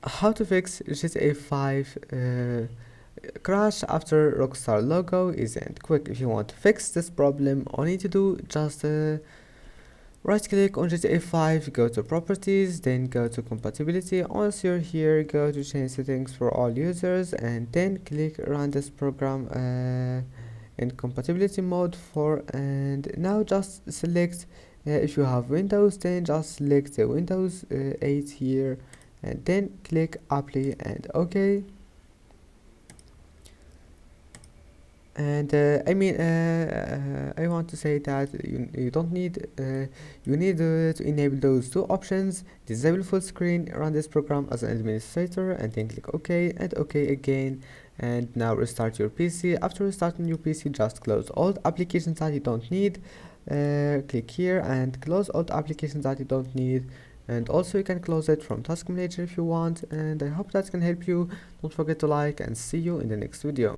How to fix GTA 5 crash after Rockstar logo isn't quick. If you want to fix this problem, all you need to do just right click on GTA 5, go to properties, then go to compatibility. Once you're here, go to change settings for all users and then click run this program in compatibility mode for, and now just select if you have Windows, then just select the Windows 8 here and then click apply and OK. And I want to say that you don't need you need to enable those two options: disable full screen, run this program as an administrator, and then click OK and OK again. And now restart your PC. After restarting your PC, just close all the applications that you don't need. Click here and close all the applications that you don't need. And also you can close it from task manager if you want. And I hope that can help you. Don't forget to like and see you in the next video.